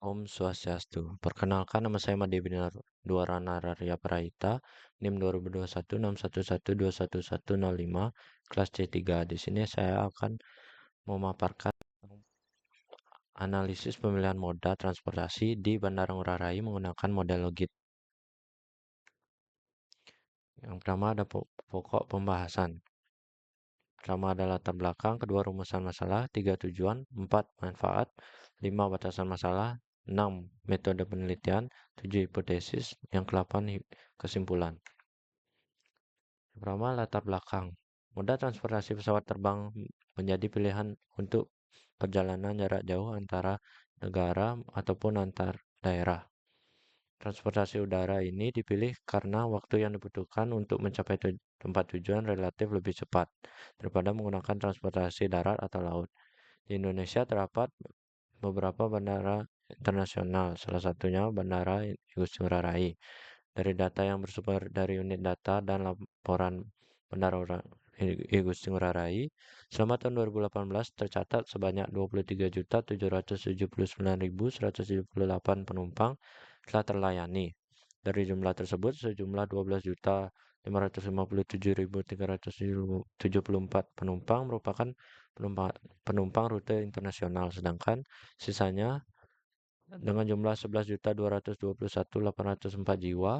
Om Swastiastu. Perkenalkan, nama saya Made Binar Dwarana Rarya Praita, NIM 202161121105, kelas C3. Di sini saya akan memaparkan analisis pemilihan moda transportasi di Bandara Ngurah Rai menggunakan model Logit. Yang pertama ada pokok pembahasan. Pertama ada latar belakang, kedua rumusan masalah, tiga tujuan, empat manfaat, lima batasan masalah, enam metode penelitian, tujuh hipotesis, yang ke-8 kesimpulan. Yang pertama latar belakang. Moda transportasi pesawat terbang menjadi pilihan untuk perjalanan jarak jauh antara negara ataupun antar daerah. Transportasi udara ini dipilih karena waktu yang dibutuhkan untuk mencapai tempat tujuan relatif lebih cepat daripada menggunakan transportasi darat atau laut. Di Indonesia terdapat beberapa bandara internasional, salah satunya Bandara Igusti Ngurah Rai. Dari data yang bersumber dari unit data dan laporan Bandara Igusti Ngurah Rai, selama tahun 2018 tercatat sebanyak 23.779.178 penumpang telah terlayani. Dari jumlah tersebut, sejumlah 12.557.374 penumpang merupakan penumpang rute internasional, sedangkan sisanya dengan jumlah 11.221.804 jiwa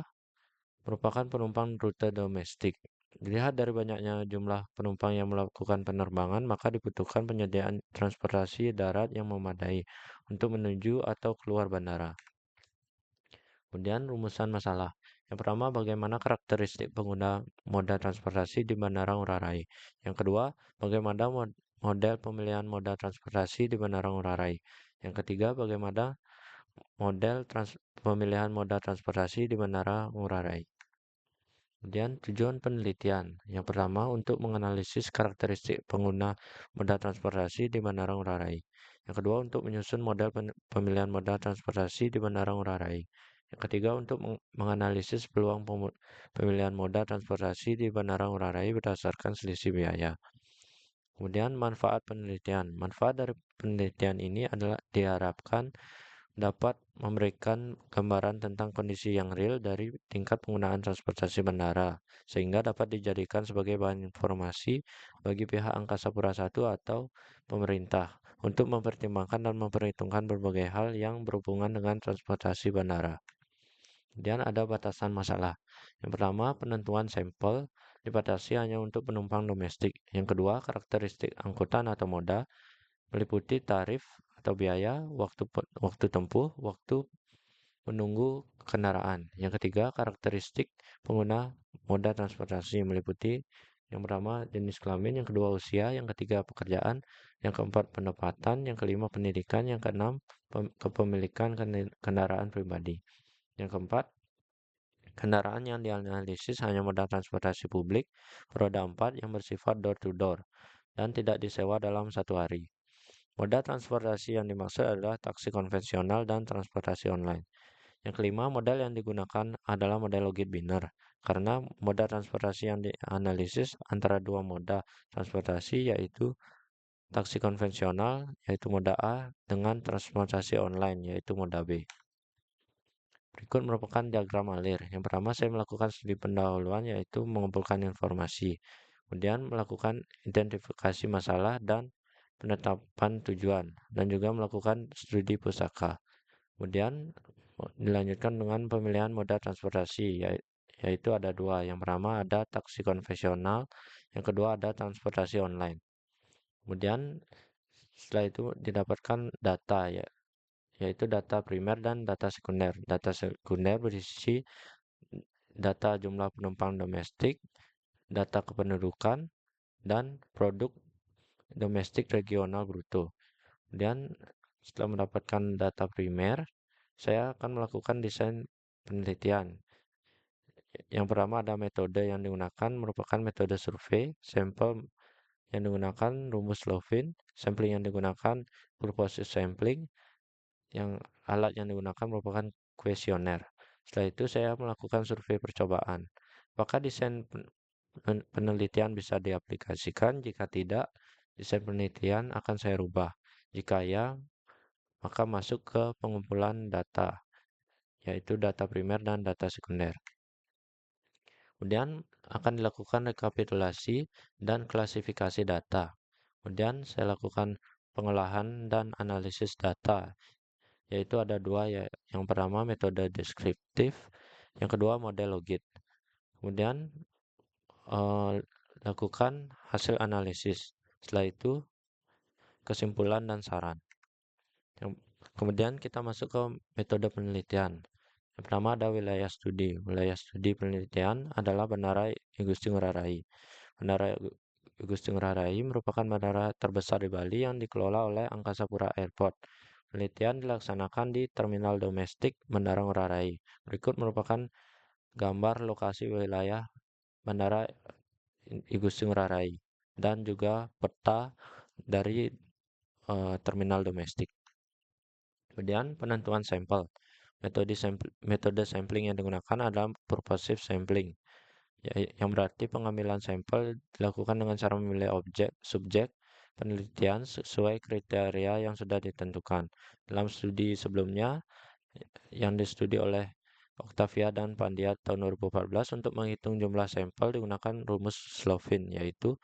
merupakan penumpang rute domestik. Dilihat dari banyaknya jumlah penumpang yang melakukan penerbangan, maka dibutuhkan penyediaan transportasi darat yang memadai untuk menuju atau keluar bandara. Kemudian rumusan masalah. Yang pertama, bagaimana karakteristik pengguna moda transportasi di Bandara Ngurah Rai. Yang kedua, bagaimana model pemilihan moda transportasi di Bandara Ngurah Rai. Yang ketiga, bagaimana model pemilihan moda transportasi di Bandara Ngurah Rai. Kemudian tujuan penelitian. Yang pertama, untuk menganalisis karakteristik pengguna moda transportasi di Bandara Ngurah Rai. Yang kedua, untuk menyusun model pemilihan moda transportasi di Bandara Ngurah Rai. Yang ketiga, untuk menganalisis peluang pemilihan moda transportasi di Bandara Ngurah Rai berdasarkan selisih biaya. Kemudian manfaat penelitian. Manfaat dari penelitian ini adalah diharapkan dapat memberikan gambaran tentang kondisi yang real dari tingkat penggunaan transportasi bandara, sehingga dapat dijadikan sebagai bahan informasi bagi pihak Angkasa Pura I atau pemerintah untuk mempertimbangkan dan memperhitungkan berbagai hal yang berhubungan dengan transportasi bandara. Kemudian ada batasan masalah. Yang pertama, penentuan sampel dibatasi hanya untuk penumpang domestik. Yang kedua, karakteristik angkutan atau moda meliputi tarif atau biaya, waktu tempuh, waktu menunggu kendaraan. Yang ketiga, karakteristik pengguna moda transportasi meliputi yang pertama jenis kelamin, yang kedua usia, yang ketiga pekerjaan, yang keempat pendapatan, yang kelima pendidikan, yang keenam kepemilikan kendaraan pribadi. Yang keempat, kendaraan yang dianalisis hanya moda transportasi publik beroda 4 yang bersifat door-to-door dan tidak disewa dalam satu hari. Moda transportasi yang dimaksud adalah taksi konvensional dan transportasi online. Yang kelima, model yang digunakan adalah model Logit Biner, karena moda transportasi yang dianalisis antara dua moda transportasi yaitu taksi konvensional yaitu moda A dengan transportasi online yaitu moda B. Berikut merupakan diagram alir. Yang pertama, saya melakukan studi pendahuluan yaitu mengumpulkan informasi. Kemudian melakukan identifikasi masalah dan penetapan tujuan. Dan juga melakukan studi pusaka. Kemudian dilanjutkan dengan pemilihan moda transportasi, yaitu ada dua. Yang pertama ada taksi konvensional, yang kedua ada transportasi online. Kemudian setelah itu didapatkan data yaitu data primer dan data sekunder. Data sekunder berisi data jumlah penumpang domestik, data kependudukan, dan produk domestik regional bruto. Kemudian setelah mendapatkan data primer, saya akan melakukan desain penelitian. Yang pertama ada metode yang digunakan merupakan metode survei, sampel yang digunakan rumus Lovin, sampling yang digunakan purposive sampling, yang alat yang digunakan merupakan kuesioner. Setelah itu saya melakukan survei percobaan. Apakah desain penelitian bisa diaplikasikan? Jika tidak, desain penelitian akan saya rubah. Jika ya, maka masuk ke pengumpulan data, yaitu data primer dan data sekunder. Kemudian akan dilakukan rekapitulasi dan klasifikasi data. Kemudian saya lakukan pengolahan dan analisis data, yaitu ada dua ya. Yang pertama metode deskriptif, yang kedua model logit. Kemudian eh, lakukan hasil analisis. Setelah itu kesimpulan dan saran. Kemudian kita masuk ke metode penelitian. Yang pertama ada wilayah studi. Wilayah studi penelitian adalah Bandara I Gusti Ngurah Rai. Bandara I Gusti Ngurah Rai merupakan bandara terbesar di Bali yang dikelola oleh Angkasa Pura Airport. Penelitian dilaksanakan di Terminal Domestik Bandara Ngurah Rai. Berikut merupakan gambar lokasi wilayah Bandara I Gusti Ngurah Rai dan juga peta dari terminal domestik. Kemudian penentuan sampel. Metode sampling yang digunakan adalah purposive sampling, yang berarti pengambilan sampel dilakukan dengan cara memilih subjek penelitian sesuai kriteria yang sudah ditentukan. Dalam studi sebelumnya, yang distudi oleh Octavia dan Pandia tahun 2014 untuk menghitung jumlah sampel digunakan rumus Slovin, yaitu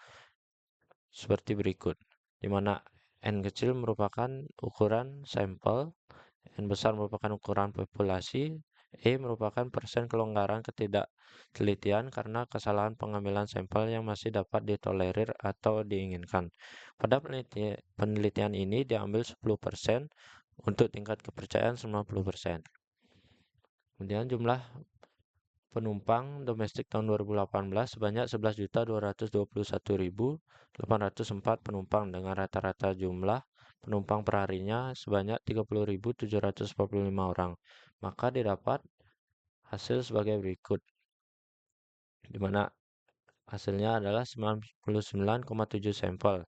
seperti berikut, di mana N kecil merupakan ukuran sampel, N besar merupakan ukuran populasi, E merupakan persen kelonggaran ketidaktelitian karena kesalahan pengambilan sampel yang masih dapat ditolerir atau diinginkan. Pada penelitian ini diambil 10% untuk tingkat kepercayaan 90%. Kemudian jumlah penumpang domestik tahun 2018 sebanyak 11.221.804 penumpang dengan rata-rata jumlah penumpang perharinya sebanyak 30.745 orang. Maka didapat hasil sebagai berikut, di mana hasilnya adalah 99,7 sampel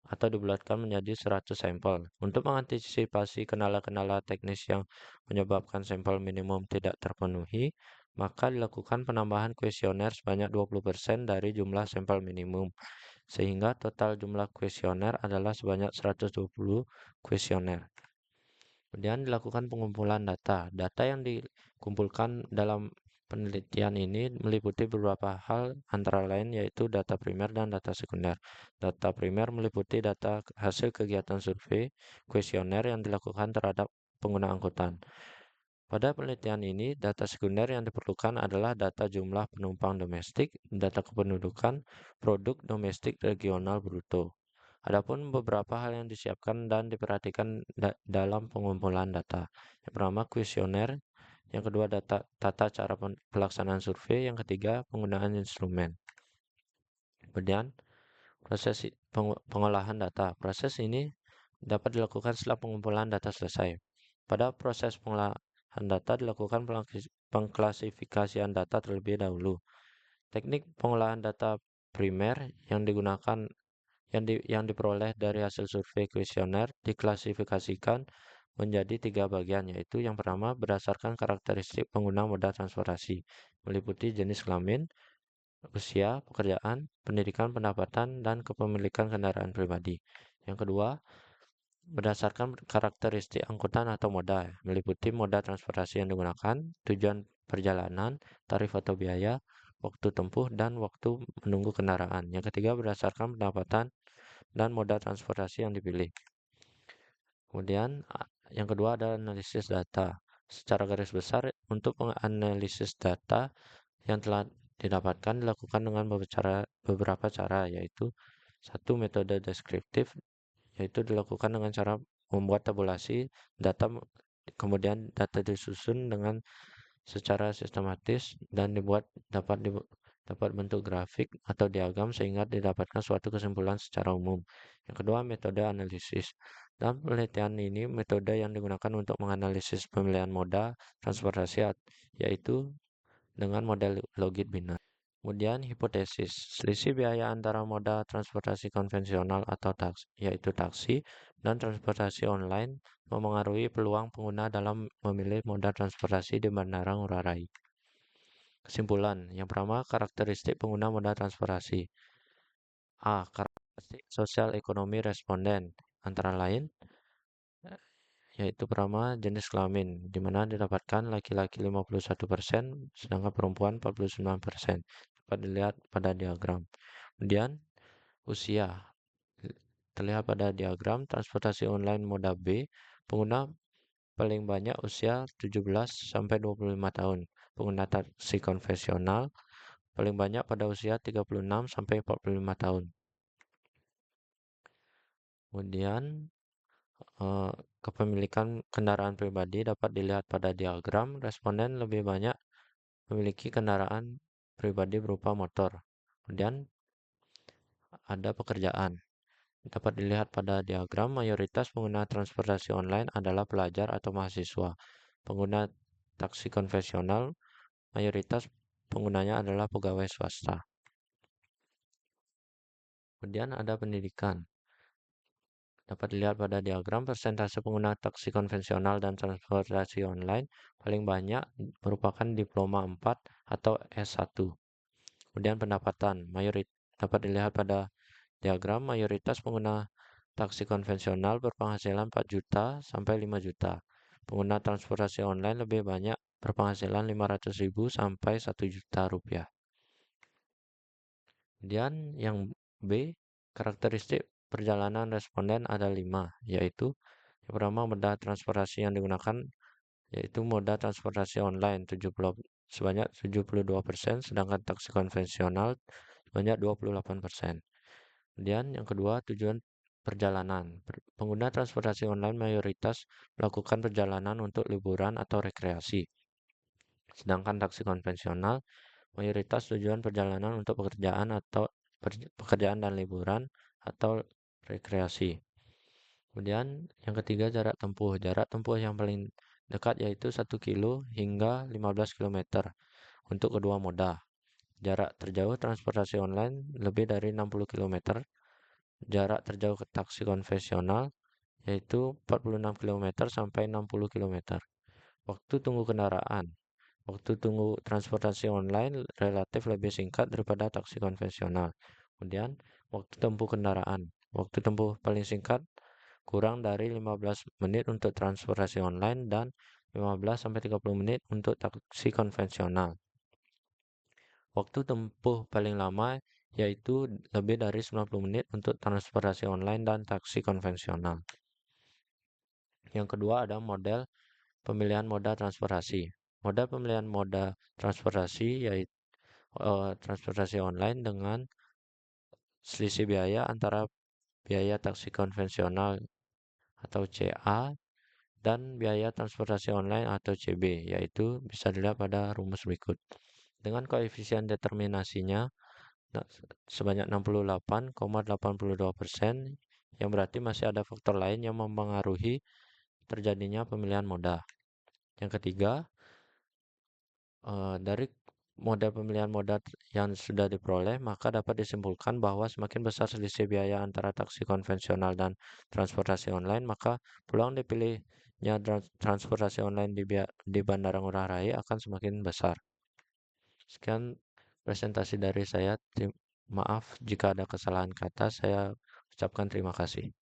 atau dibulatkan menjadi 100 sampel. Untuk mengantisipasi kendala-kendala teknis yang menyebabkan sampel minimum tidak terpenuhi, maka dilakukan penambahan kuesioner sebanyak 20% dari jumlah sampel minimum, sehingga total jumlah kuesioner adalah sebanyak 120 kuesioner. Kemudian dilakukan pengumpulan data. Data yang dikumpulkan dalam penelitian ini meliputi beberapa hal antara lain yaitu data primer dan data sekunder. Data primer meliputi data hasil kegiatan survei kuesioner yang dilakukan terhadap pengguna angkutan. Pada penelitian ini, data sekunder yang diperlukan adalah data jumlah penumpang domestik, data kependudukan, produk domestik regional bruto. Adapun beberapa hal yang disiapkan dan diperhatikan dalam pengumpulan data. Yang pertama, kuesioner. Yang kedua, tata cara pelaksanaan survei. Yang ketiga, penggunaan instrumen. Kemudian, proses pengolahan data. Proses ini dapat dilakukan setelah pengumpulan data selesai. Pada proses pengolahan data dilakukan pengklasifikasian data terlebih dahulu. Teknik pengolahan data primer yang digunakan yang diperoleh dari hasil survei kuesioner diklasifikasikan menjadi 3 bagian, yaitu yang pertama berdasarkan karakteristik pengguna moda transportasi, meliputi jenis kelamin, usia, pekerjaan, pendidikan, pendapatan, dan kepemilikan kendaraan pribadi. Yang kedua, berdasarkan karakteristik angkutan atau moda, meliputi moda transportasi yang digunakan, tujuan perjalanan, tarif atau biaya, waktu tempuh, dan waktu menunggu kendaraan. Yang ketiga, berdasarkan pendapatan dan moda transportasi yang dipilih. Kemudian yang kedua adalah analisis data. Secara garis besar, untuk menganalisis data yang telah didapatkan dilakukan dengan beberapa cara, yaitu satu, metode deskriptif, yaitu dilakukan dengan cara membuat tabulasi data, kemudian data disusun dengan secara sistematis dan dapat bentuk grafik atau diagram sehingga didapatkan suatu kesimpulan secara umum. Yang kedua, metode analisis. Dalam penelitian ini, metode yang digunakan untuk menganalisis pemilihan moda transportasi yaitu dengan model logit biner. Kemudian hipotesis, selisih biaya antara moda transportasi konvensional atau yaitu taksi dan transportasi online memengaruhi peluang pengguna dalam memilih moda transportasi di Bandara Ngurah Rai. Kesimpulan, yang pertama karakteristik pengguna moda transportasi. A. Karakteristik sosial ekonomi responden, antara lain yaitu pertama jenis kelamin, di mana didapatkan laki-laki 51%, sedangkan perempuan 49%. Dapat dilihat pada diagram. Kemudian usia, terlihat pada diagram transportasi online moda B, pengguna paling banyak usia 17 sampai 25 tahun. Pengguna taksi konvensional paling banyak pada usia 36 sampai 45 tahun. Kemudian eh, kepemilikan kendaraan pribadi dapat dilihat pada diagram. Responden lebih banyak memiliki kendaraan pribadi berupa motor. Kemudian ada pekerjaan. Dapat dilihat pada diagram, mayoritas pengguna transportasi online adalah pelajar atau mahasiswa. Pengguna taksi konvensional, mayoritas penggunanya adalah pegawai swasta. Kemudian ada pendidikan. Dapat dilihat pada diagram persentase pengguna taksi konvensional dan transportasi online paling banyak merupakan diploma 4 atau S1. Kemudian pendapatan, dapat dilihat pada diagram mayoritas pengguna taksi konvensional berpenghasilan 4 juta sampai 5 juta. Pengguna transportasi online lebih banyak berpenghasilan 500.000 sampai 1 juta rupiah. Kemudian yang B, karakteristik perjalanan responden ada 5, yaitu yang pertama moda transportasi yang digunakan yaitu moda transportasi online sebanyak 72%, sedangkan taksi konvensional sebanyak 28%. Kemudian yang kedua, tujuan perjalanan. Pengguna transportasi online mayoritas melakukan perjalanan untuk liburan atau rekreasi. Sedangkan taksi konvensional mayoritas tujuan perjalanan untuk pekerjaan dan liburan atau rekreasi. Kemudian yang ketiga jarak tempuh. Jarak tempuh yang paling dekat yaitu 1 kilo hingga 15 kilometer untuk kedua moda. Jarak terjauh transportasi online lebih dari 60 kilometer. Jarak terjauh ke taksi konvensional yaitu 46 kilometer sampai 60 kilometer. Waktu tunggu kendaraan. Waktu tunggu transportasi online relatif lebih singkat daripada taksi konvensional. Kemudian, waktu tempuh kendaraan. Waktu tempuh paling singkat kurang dari 15 menit untuk transportasi online dan 15 sampai 30 menit untuk taksi konvensional. Waktu tempuh paling lama yaitu lebih dari 90 menit untuk transportasi online dan taksi konvensional. Yang kedua ada model pemilihan moda transportasi. Moda pemilihan moda transportasi yaitu transportasi online dengan selisih biaya antara biaya taksi konvensional atau CA dan biaya transportasi online atau CB, yaitu bisa dilihat pada rumus berikut. Dengan koefisien determinasinya sebanyak 68,82%, yang berarti masih ada faktor lain yang mempengaruhi terjadinya pemilihan moda. Yang ketiga, dari model pemilihan moda yang sudah diperoleh, maka dapat disimpulkan bahwa semakin besar selisih biaya antara taksi konvensional dan transportasi online, maka peluang dipilihnya transportasi online di Bandara Ngurah Rai akan semakin besar. Sekian presentasi dari saya. Maaf jika ada kesalahan kata, saya ucapkan terima kasih.